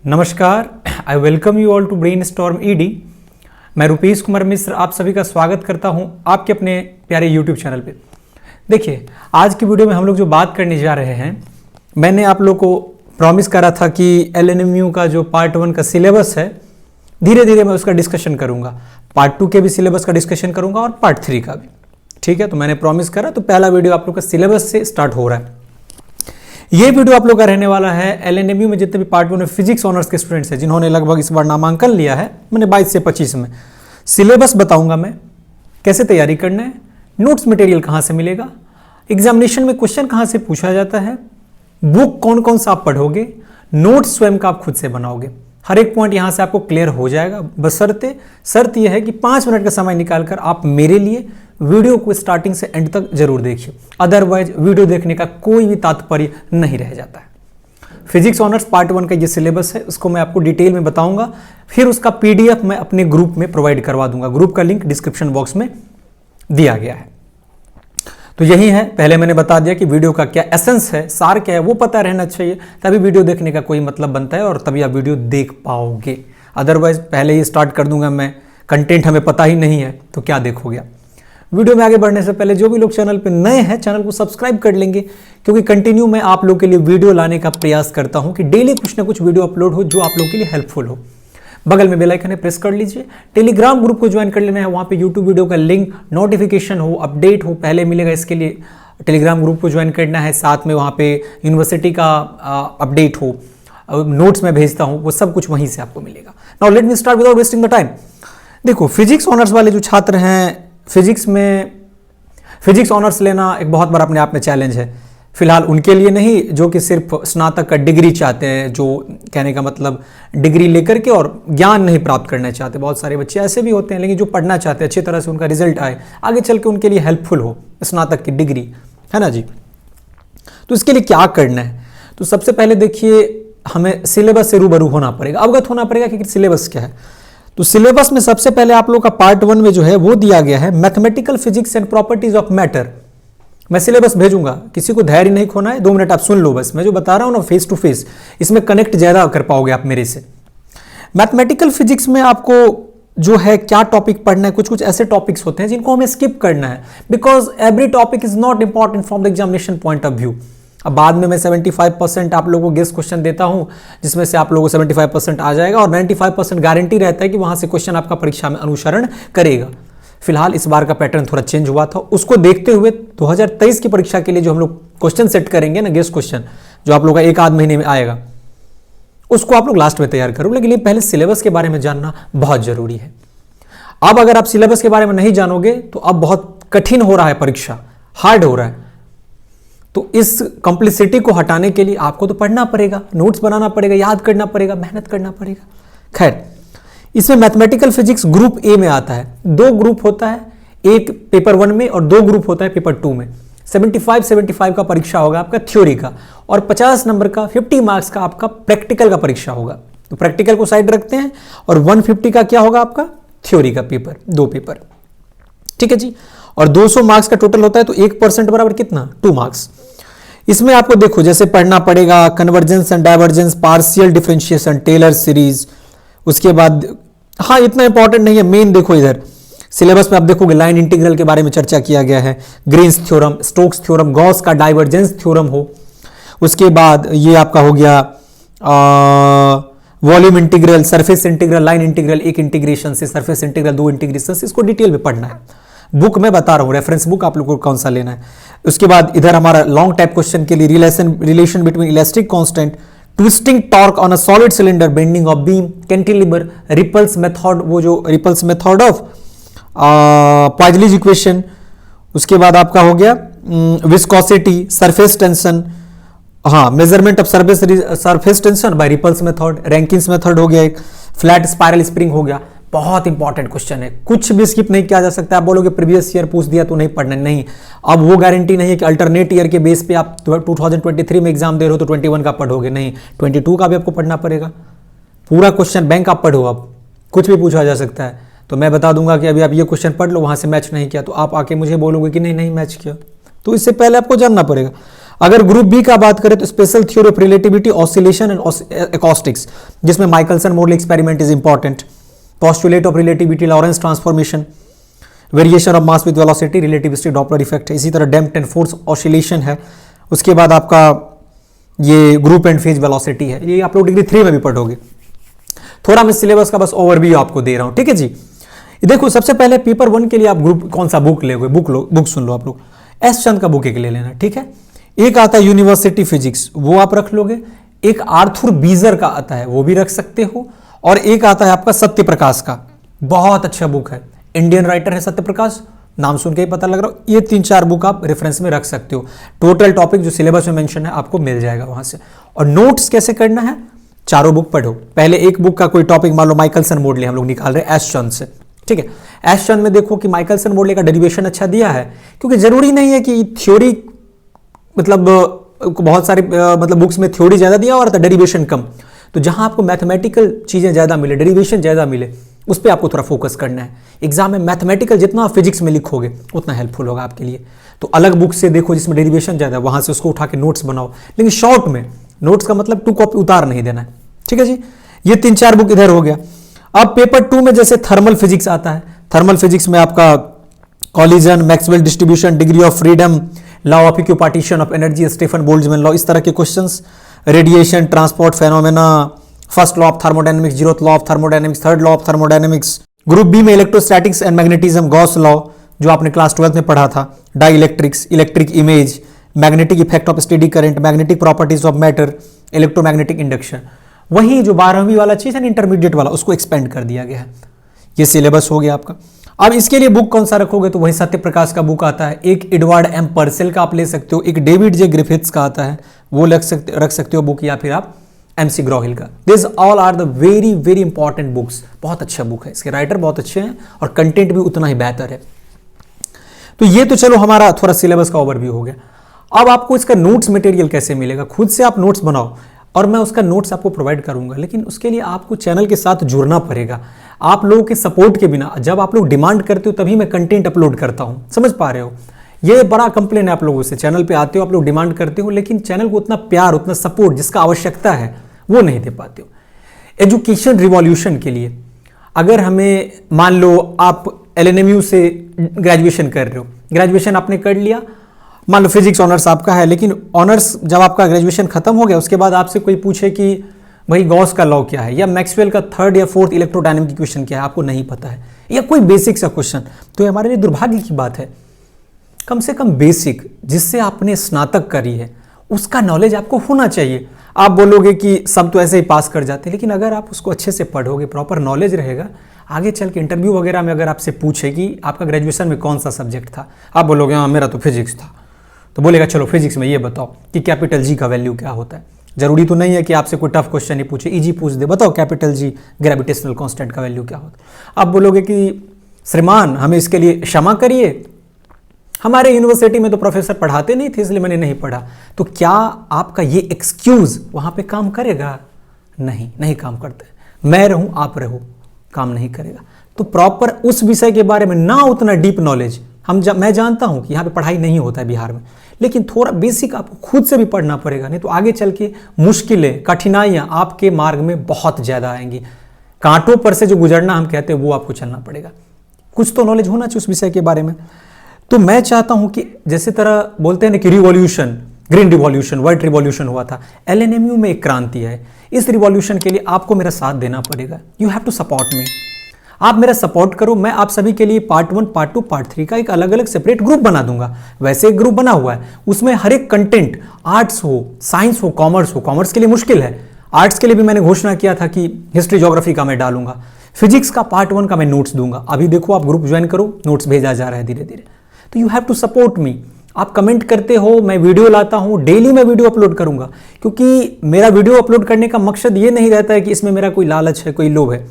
नमस्कार, I welcome you all to brainstorm ED. मैं रुपेश कुमार मिश्र आप सभी का स्वागत करता हूं आपके अपने प्यारे यूट्यूब चैनल पे। देखिए, आज की वीडियो में हम लोग जो बात करने जा रहे हैं, मैंने आप लोग को प्रॉमिस करा था कि एलएनएमयू का जो पार्ट 1 का सिलेबस है, धीरे धीरे मैं उसका डिस्कशन करूंगा। पार्ट 2 के भी सिलेबस का डिस्कशन करूंगा और पार्ट 3 का भी। ठीक है, तो मैंने प्रॉमिस करा, तो पहला वीडियो आप लोग का सिलेबस से स्टार्ट हो रहा है। ये वीडियो आप लोग का रहने वाला है एलएनएमयू में जितने भी पार्ट 1 में फिजिक्स ऑनर्स के स्टूडेंट्स हैं, जिन्होंने लगभग इस बार नामांकन लिया है, मैंने 22 से 25 में। सिलेबस बताऊंगा मैं, कैसे तैयारी करना है, नोट्स मटेरियल कहां से मिलेगा, एग्जामिनेशन में क्वेश्चन कहां से पूछा जाता है, बुक कौन कौन सा आप पढ़ोगे, नोट्स स्वयं का आप खुद से बनाओगे। हर एक पॉइंट यहां से आपको क्लियर हो जाएगा, बशर्ते शर्त यह है कि 5 मिनट का समय निकालकर आप मेरे लिए वीडियो को स्टार्टिंग से एंड तक जरूर देखिए। अदरवाइज वीडियो देखने का कोई भी तात्पर्य नहीं रह जाता है। फिजिक्स ऑनर्स पार्ट 1 का ये सिलेबस है, उसको मैं आपको डिटेल में बताऊंगा, फिर उसका पीडीएफ मैं अपने ग्रुप में प्रोवाइड करवा दूंगा। ग्रुप का लिंक डिस्क्रिप्शन बॉक्स में दिया गया है। तो यही है, पहले मैंने बता दिया कि वीडियो का क्या एसेंस है, सार क्या है, वो पता रहना चाहिए, तभी वीडियो देखने का कोई मतलब बनता है और तभी आप वीडियो देख पाओगे। अदरवाइज पहले ही स्टार्ट कर दूंगा मैं, कंटेंट हमें पता ही नहीं है तो क्या देखोगे। वीडियो में आगे बढ़ने से पहले जो भी लोग चैनल पे नए हैं, चैनल को सब्सक्राइब कर लेंगे, क्योंकि कंटिन्यू मैं आप लोग के लिए वीडियो लाने का प्रयास करता हूं कि डेली कुछ ना कुछ वीडियो अपलोड हो जो आप लोग के लिए हेल्पफुल हो। बगल में बेल आइकन है, प्रेस कर लीजिए। टेलीग्राम ग्रुप को ज्वाइन कर लेना है, वहां पे यूट्यूब वीडियो का लिंक, नोटिफिकेशन हो, अपडेट हो, पहले मिलेगा। इसके लिए टेलीग्राम ग्रुप को ज्वाइन करना है। साथ में वहां पे यूनिवर्सिटी का अपडेट हो, नोट्स में भेजता हूं, वो सब कुछ वहीं से आपको मिलेगा। Now let me start without wasting the time. देखो, फिजिक्स ऑनर्स वाले जो छात्र हैं, फिजिक्स में फिजिक्स ऑनर्स लेना एक बहुत बड़ा अपने आप में चैलेंज है। फिलहाल उनके लिए नहीं जो कि सिर्फ स्नातक का डिग्री चाहते हैं, जो कहने का मतलब डिग्री लेकर के और ज्ञान नहीं प्राप्त करना चाहते। बहुत सारे बच्चे ऐसे भी होते हैं, लेकिन जो पढ़ना चाहते हैं, अच्छी तरह से उनका रिजल्ट आए, आगे चल के उनके लिए हेल्पफुल हो स्नातक की डिग्री, है ना जी। तो इसके लिए क्या करना है, तो सबसे पहले देखिए, हमें सिलेबस से रूबरू होना पड़ेगा, अवगत होना पड़ेगा कि सिलेबस क्या है। तो सिलेबस में सबसे पहले आप लोग का पार्ट 1 में जो है वो दिया गया है mathematical physics and properties of matter. मैं सिलेबस भेजूंगा, किसी को धैर्य नहीं खोना है, 2 मिनट आप सुन लो बस। मैं जो बता रहा हूं ना, फेस टू फेस, इसमें कनेक्ट ज्यादा कर पाओगे आप मेरे से। मैथमेटिकल फिजिक्स में आपको जो है क्या टॉपिक पढ़ना है, कुछ कुछ ऐसे टॉपिक्स होते हैं जिनको हमें स्किप करना है, because every topic is not important from the examination point of view. अब बाद में मैं 75% आप लोगों को गेस्ट क्वेश्चन देता हूं, जिसमें से आप लोगों को 75% आ जाएगा और 95% गारंटी रहता है कि वहां से क्वेश्चन आपका परीक्षा में अनुसरण करेगा। फिलहाल इस बार का पैटर्न थोड़ा चेंज हुआ था, उसको देखते हुए 2023 की परीक्षा के लिए जो हम लोग क्वेश्चन सेट करेंगे ना, गेस्ट क्वेश्चन जो आप लोग का 1 आध महीने में आएगा, उसको आप लोग लास्ट में तैयार करो। लेकिन पहले सिलेबस के बारे में जानना बहुत जरूरी है। अब अगर आप सिलेबस के बारे में नहीं जानोगे तो अब बहुत कठिन हो रहा है, परीक्षा हार्ड हो रहा है। तो इस कॉम्प्लिसिटी को हटाने के लिए आपको तो पढ़ना पड़ेगा, नोट्स बनाना पड़ेगा, याद करना पड़ेगा, मेहनत करना पड़ेगा। खैर, इसमें मैथमेटिकल फिजिक्स ग्रुप ए में आता है। 2 ग्रुप होता है, एक पेपर 1 में और 2 ग्रुप होता है पेपर 2 में। 75 का परीक्षा होगा आपका थ्योरी का, और 50 नंबर का 50 मार्क्स का आपका प्रैक्टिकल का परीक्षा होगा। तो प्रैक्टिकल को साइड रखते हैं, और 150 का क्या होगा आपका थ्योरी का पेपर, 2 पेपर। ठीक है जी। और 200 मार्क्स का टोटल होता है, तो 1% बराबर कितना, 2 मार्क्स। इसमें आपको देखो जैसे पढ़ना पड़ेगा convergence and divergence, partial differentiation, Taylor series. उसके बाद हाँ, इतना इंपॉर्टेंट नहीं है, मेन देखो इधर सिलेबस में आप देखोगे लाइन इंटीग्रल के बारे में चर्चा किया गया है, Green's theorem, Stokes theorem, Gauss का डाइवर्जेंस थ्योरम हो। उसके बाद ये आपका हो गया volume integral, surface integral, line integral, एक इंटीग्रेशन से, सरफेस इंटीग्रल 2 इंटीग्रेशन से। इसको डिटेल में पढ़ना है। बुक मैं बता रहा हूं, रेफरेंस बुक आप लोगों को कौन सा लेना है। उसके बाद इधर हमारा लॉन्ग टाइप क्वेश्चन के लिए relation between elastic constant, twisting torque on a solid cylinder, bending of beam, cantilever, ripples method, वो जो ripples method of Poiseuille's equation. उसके बाद आपका हो गया विस्कोसिटी, सरफेस टेंशन, हाँ, measurement of surface tension by ripples method, Rankine's method हो गया, एक फ्लैट स्पाइरल स्प्रिंग हो गया। बहुत इंपॉर्टेंट क्वेश्चन है, कुछ भी स्किप नहीं किया जा सकता। आप बोलोगे प्रीवियस ईयर पूछ दिया तो नहीं पढ़ना, नहीं। अब वो गारंटी नहीं है कि अल्टरनेट ईयर के बेस पे आप 2023 में एग्जाम दे रहे हो तो 21 का पढ़ोगे, नहीं, 22 का भी आपको पढ़ना पड़ेगा। पूरा क्वेश्चन बैंक आप पढ़ो, अब कुछ भी पूछा जा सकता है। तो मैं बता दूंगा कि अभी आप ये क्वेश्चन पढ़ लो, वहां से मैच नहीं किया तो आप आके मुझे बोलोगे कि नहीं मैच किया। तो इससे पहले आपको जानना पड़ेगा। अगर ग्रुप बी का बात करें तो special theory of relativity, oscillation and acoustics, जिसमें Michelson Morley experiment is important, postulate of relativity, Lorentz transformation, variation of mass with velocity, relativistic Doppler effect है, इसी तरह डैम्प्ड एंड फोर्स ऑसिलेशन है। उसके बाद आपका ये ग्रुप एंड फेज वेलोसिटी है, ये आप लोग डिग्री 3 में भी पढ़ोगे। थोड़ा मैं सिलेबस का बस ओवरव्यू आपको दे रहा हूं, ठीक है जी। देखो सबसे पहले पेपर 1 के लिए आप ग्रुप कौन सा बुक लोगे, बुक सुन लो आप लोग, एस चंद का बुक एक ले लेना, ठीक है। एक आता है यूनिवर्सिटी फिजिक्स, वो आप रख लोगे। एक आर्थर बीजर का आता है, वो भी रख सकते हो। और एक आता है आपका सत्य प्रकाश का, बहुत अच्छा बुक है, इंडियन राइटर है सत्य प्रकाश, नाम सुन के ही पता लग रहा हो। ये 3-4 बुक आप रेफरेंस में रख सकते हो। टोटल टॉपिक जो सिलेबस में मेंशन है आपको मिल जाएगा वहां से। और नोट्स कैसे करना है, चारों बुक पढ़ो। पहले एक बुक का कोई टॉपिक, मान लो माइकलसन मोडले हम लोग निकाल रहे हैं एस चंद से, ठीक है। एस चंद में देखो कि माइकलसन मोडले का डेरिवेशन अच्छा दिया है, क्योंकि जरूरी नहीं है कि थ्योरी मतलब बहुत सारे मतलब बुक्स में थ्योरी ज्यादा दिया और डेरिवेशन कम। तो जहां आपको मैथमेटिकल चीजें ज्यादा मिले, डेरिवेशन ज्यादा मिले, उस पर आपको थोड़ा फोकस करना है। एग्जाम में मैथमेटिकल जितना आप फिजिक्स में लिखोगे उतना हेल्पफुल होगा आपके लिए। तो अलग बुक से देखो जिसमें डेरिवेशन ज्यादा है, वहां से उसको उठा के नोट्स बनाओ, लेकिन शॉर्ट में। नोट्स का मतलब 2 कॉपी उतार नहीं देना है, ठीक है जी। ये 3-4 बुक इधर हो गया। अब पेपर 2 में जैसे थर्मल फिजिक्स आता है, थर्मल फिजिक्स में आपका collision, Maxwell distribution, degree of freedom, law of equipartition of energy, Stefan Boltzmann law, इस तरह के questions, radiation, transport phenomena, first law of thermodynamics, zeroth law of thermodynamics, third law of thermodynamics. Group B में electrostatics and magnetism, Gauss law जो आपने class 12 में पढ़ा था, dielectrics, electric image, magnetic effect of steady current, magnetic properties of matter, electromagnetic induction. वही जो 12वीं वाला चीज है, इंटरमीडिएट वाला, उसको एक्सपेंड कर दिया गया है। ये सिलेबस हो गया आपका। अब इसके लिए बुक कौन सा रखोगे, तो वही सत्य प्रकाश का बुक आता है। एक एडवर्ड एम पर्सेल का आप ले सकते हो, एक डेविड जे ग्रिफिथ्स का आता है, वो रख सकते हो बुक, या फिर आप एमसी ग्रोहिल का। This all are the very very important books. बहुत अच्छा बुक है, इसके राइटर बहुत अच्छे हैं और कंटेंट भी उतना ही बेहतर है। तो ये तो चलो हमारा थोड़ा सिलेबस का ओवरव्यू हो गया। अब आपको इसका नोट्स मटेरियल कैसे मिलेगा, खुद से आप नोट्स बनाओ और मैं उसका नोट्स आपको प्रोवाइड करूंगा, लेकिन उसके लिए आपको चैनल के साथ जुड़ना पड़ेगा। आप लोगों के सपोर्ट के बिना, जब आप लोग डिमांड करते हो तभी मैं कंटेंट अपलोड करता हूं, समझ पा रहे हो। ये बड़ा कंप्लेन है आप लोगों से, चैनल पे आते हो आप लोग डिमांड करते हो, लेकिन चैनल को उतना प्यार, उतना सपोर्ट जिसका आवश्यकता है वो नहीं दे पाते हो। एजुकेशन रिवॉल्यूशन के लिए अगर हमें, मान लो आप LNMU से ग्रेजुएशन कर रहे हो, ग्रेजुएशन आपने कर लिया, मान लो फिजिक्स ऑनर्स आपका है, लेकिन ऑनर्स जब आपका ग्रेजुएशन खत्म हो गया उसके बाद आपसे कोई पूछे कि भाई गॉस का लॉ क्या है, या मैक्सवेल का 3rd या 4th इलेक्ट्रोडायनेमिक इक्वेशन क्या है, आपको नहीं पता है, या कोई बेसिक सा क्वेश्चन, तो ये हमारे लिए दुर्भाग्य की बात है। कम से कम बेसिक जिससे आपने स्नातक करी है उसका नॉलेज आपको होना चाहिए। आप बोलोगे कि सब तो ऐसे ही पास कर जाते हैं, लेकिन अगर आप उसको अच्छे से पढ़ोगे, प्रॉपर नॉलेज रहेगा, आगे चल के इंटरव्यू वगैरह में अगर आपसे पूछे कि आपका ग्रेजुएशन में कौन सा सब्जेक्ट था, आप बोलोगे हाँ मेरा तो फिजिक्स था, तो बोलेगा चलो फिजिक्स में ये बताओ कि कैपिटल जी का वैल्यू क्या होता है। जरूरी तो नहीं है कि आपसे कोई टफ क्वेश्चन ही पूछे, इजी पूछ दे, बताओ कैपिटल जी ग्रेविटेशनल कांस्टेंट का वैल्यू क्या होता है। आप बोलोगे कि श्रीमान हमें इसके लिए क्षमा करिए, हमारे यूनिवर्सिटी में तो प्रोफेसर पढ़ाते नहीं थे इसलिए मैंने नहीं पढ़ा। तो क्या आपका ये एक्सक्यूज वहां पे काम करेगा? नहीं काम करता। मैं रहूं आप रहो, काम नहीं करेगा। तो प्रॉपर उस विषय के बारे में ना उतना डीप नॉलेज, मैं जानता हूं कि यहाँ पे पढ़ाई नहीं होता है बिहार में, लेकिन थोड़ा बेसिक आपको खुद से भी पढ़ना पड़ेगा, नहीं तो आगे चल के मुश्किलें, कठिनाइयां आपके मार्ग में बहुत ज्यादा आएंगी। कांटों पर से जो गुजरना हम कहते हैं वो आपको चलना पड़ेगा। कुछ तो नॉलेज होना चाहिए उस विषय के बारे में। तो मैं चाहता हूं कि जैसे तरह बोलते हैं ना कि revolution, green revolution, white revolution हुआ था, LNMU में एक क्रांति है। इस रिवॉल्यूशन के लिए आपको मेरा साथ देना पड़ेगा। You have to support me. आप मेरा सपोर्ट करो, मैं आप सभी के लिए पार्ट 1, पार्ट 2, पार्ट 3 का एक अलग अलग सेपरेट ग्रुप बना दूंगा। वैसे एक ग्रुप बना हुआ है, उसमें हर एक कंटेंट, आर्ट्स हो, साइंस हो, कॉमर्स हो, कॉमर्स के लिए मुश्किल है, आर्ट्स के लिए भी मैंने घोषणा किया था कि हिस्ट्री ज्योग्राफी का मैं डालूंगा, फिजिक्स का पार्ट 1 का मैं नोट्स दूंगा। अभी देखो आप ग्रुप ज्वाइन करो, नोट्स भेजा जा रहा है धीरे धीरे। तो you have to support me. आप कमेंट करते हो, मैं वीडियो लाता हूं, डेली मैं वीडियो अपलोड करूंगा, क्योंकि मेरा वीडियो अपलोड करने का मकसद ये नहीं रहता है कि इसमें मेरा कोई लालच है, कोई लोभ है।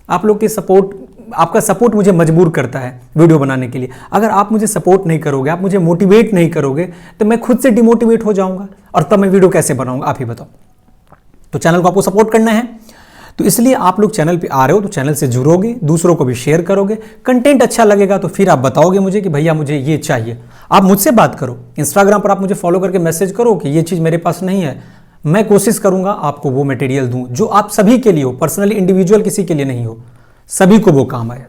आप लोग के सपोर्ट, आपका सपोर्ट मुझे मजबूर करता है वीडियो बनाने के लिए। अगर आप मुझे सपोर्ट नहीं करोगे, आप मुझे मोटिवेट नहीं करोगे, तो मैं खुद से डिमोटिवेट हो जाऊंगा और तब मैं वीडियो कैसे बनाऊंगा, आप ही बताओ। तो चैनल को आपको सपोर्ट करना है। तो इसलिए आप लोग चैनल पे आ रहे हो तो चैनल से जुड़ोगे, दूसरों को भी शेयर करोगे, कंटेंट अच्छा लगेगा तो फिर आप बताओगे मुझे कि भैया मुझे ये चाहिए। आप मुझसे बात करो, इंस्टाग्राम पर आप मुझे फॉलो करके मैसेज करो कि ये चीज़ मेरे पास नहीं है, मैं कोशिश करूंगा आपको वो मटेरियल दूं जो आप सभी के लिए हो, पर्सनली इंडिविजुअल किसी के लिए नहीं हो, सभी को वो काम आए।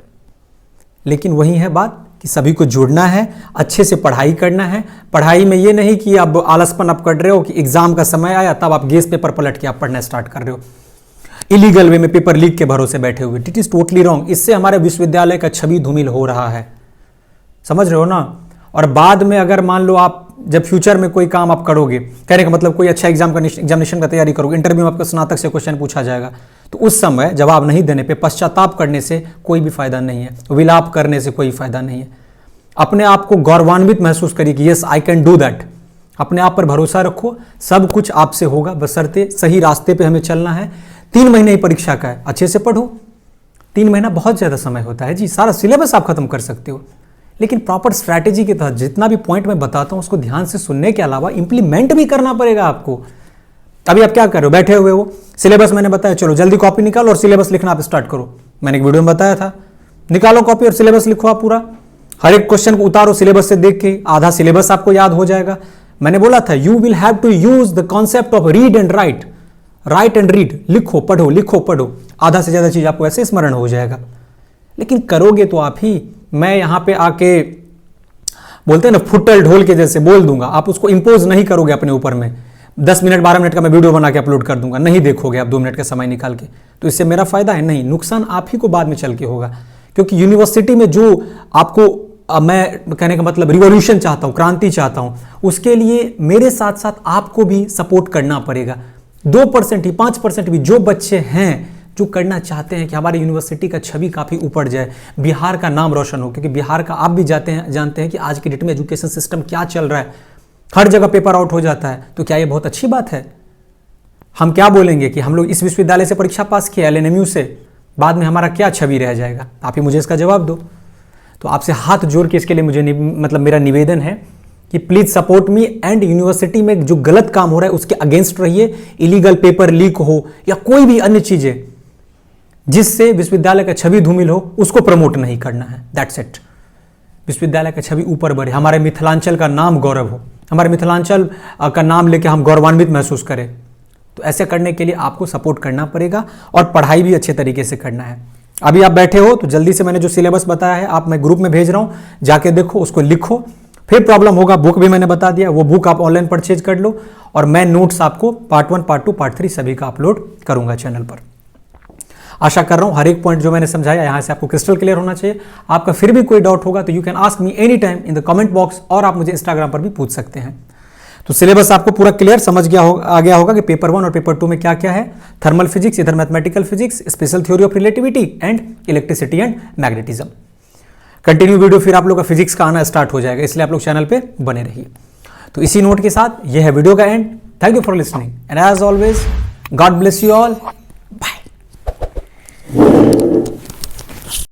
लेकिन वही है बात कि सभी को जुड़ना है, अच्छे से पढ़ाई करना है। पढ़ाई में ये नहीं कि आप आलसपन आप कर रहे हो कि एग्जाम का समय आया तब आप गेस पेपर पलट के आप पढ़ना स्टार्ट कर रहे हो, इलीगल वे में पेपर लीक के भरोसे बैठे हुए। It is totally wrong. इससे हमारे विश्वविद्यालय का छवि धूमिल हो रहा है, समझ रहे हो ना। और बाद में अगर मान लो आप जब फ्यूचर में कोई काम आप करोगे, कहने का मतलब कोई अच्छा एग्जामिनेशन का तैयारी करोगे, इंटरव्यू में आपको स्नातक से क्वेश्चन पूछा जाएगा, तो उस समय जवाब नहीं देने पे पश्चाताप करने से कोई भी फायदा नहीं है, विलाप करने से कोई फायदा नहीं है। अपने आप को गौरवान्वित महसूस करिए कि yes I can do that. अपने आप पर भरोसा रखो, सब कुछ आपसे होगा, बशर्ते सही रास्ते पे हमें चलना है। 3 महीने ही परीक्षा का है, अच्छे से पढ़ो। 3 महीना बहुत ज़्यादा समय होता है जी, सारा सिलेबस आप खत्म कर सकते हो। लेकिन प्रॉपर स्ट्रैटेजी के तहत जितना भी पॉइंट मैं बताता हूं उसको ध्यान से सुनने के अलावा इंप्लीमेंट भी करना पड़ेगा आपको। अभी आप क्या कर रहे हो, बैठे हुए हो, सिलेबस मैंने बताया, चलो जल्दी कॉपी निकालो और सिलेबस लिखना आप स्टार्ट करो। मैंने एक वीडियो में बताया था, निकालो कॉपी और सिलेबस लिखो आप पूरा, हर एक क्वेश्चन को उतारो सिलेबस से देख के, आधा सिलेबस आपको याद हो जाएगा। मैंने बोला था you will have to use the concept of read and write, write and read, लिखो पढ़ो, लिखो पढ़ो, आधा से ज्यादा चीज आपको ऐसे स्मरण हो जाएगा। लेकिन करोगे तो आप ही, मैं यहां पे आके बोलते हैं ना फुटल ढोल के जैसे बोल दूंगा, आप उसको इंपोज नहीं करोगे अपने ऊपर में। 10 मिनट 12 मिनट का मैं वीडियो बना के अपलोड कर दूंगा, नहीं देखोगे आप 2 मिनट का समय निकाल के, तो इससे मेरा फायदा है नहीं, नुकसान आप ही को बाद में चल के होगा। क्योंकि यूनिवर्सिटी में जो आपको मैं कहने का मतलब रिवॉल्यूशन चाहता हूं, क्रांति चाहता हूं, उसके लिए मेरे साथ साथ आपको भी सपोर्ट करना पड़ेगा। 2% ही 5% भी जो बच्चे हैं जो करना चाहते हैं कि हमारी यूनिवर्सिटी का छवि काफ़ी ऊपर जाए, बिहार का नाम रोशन हो, क्योंकि बिहार का आप भी जानते हैं कि आज की डेट में एजुकेशन सिस्टम क्या चल रहा है, हर जगह पेपर आउट हो जाता है। तो क्या ये बहुत अच्छी बात है? हम क्या बोलेंगे कि हम लोग इस विश्वविद्यालय से परीक्षा पास किया LNMU से, बाद में हमारा क्या छवि रह जाएगा? आप ही मुझे इसका जवाब दो। तो आपसे हाथ जोड़ के इसके लिए मुझे मतलब मेरा निवेदन है कि please support me, and university में जो गलत काम हो रहा है उसके अगेंस्ट रहिए। इलीगल पेपर लीक हो या कोई भी अन्य चीजें जिससे विश्वविद्यालय का छवि धूमिल हो, उसको प्रमोट नहीं करना है। That's it. विश्वविद्यालय का छवि ऊपर बढ़े, हमारे मिथिलांचल का नाम गौरव हो, हमारे मिथिलांचल का नाम लेके हम गौरवान्वित महसूस करें। तो ऐसे करने के लिए आपको सपोर्ट करना पड़ेगा और पढ़ाई भी अच्छे तरीके से करना है। अभी आप बैठे हो तो जल्दी से मैंने जो सिलेबस बताया है आप मैं ग्रुप में भेज रहा हूं, जाके देखो, उसको लिखो। फिर प्रॉब्लम होगा, बुक भी मैंने बता दिया, वो बुक आप ऑनलाइन परचेज कर लो, और मैं नोट्स आपको पार्ट 1 पार्ट 2 पार्ट 3 सभी का अपलोड करूंगा चैनल पर। आशा कर रहा हूं हर एक पॉइंट जो मैंने समझाया यहां से आपको क्रिस्टल क्लियर होना चाहिए। आपका फिर भी कोई डाउट होगा तो you can ask me any time in the comment box, और आप मुझे इंस्टाग्राम पर भी पूछ सकते हैं। तो सिलेबस आपको पूरा क्लियर आ गया होगा कि पेपर 1 और पेपर 2 में क्या क्या है। थर्मल फिजिक्स, इधर mathematical physics, special theory of relativity and electricity and magnetism. Continue video फिर आप लोग का फिजिक्स का आना स्टार्ट हो जाएगा, इसलिए आप लोग चैनल पे बने रहिए। तो इसी नोट के साथ यह है वीडियो का end. Thank you for listening and as always God bless you all.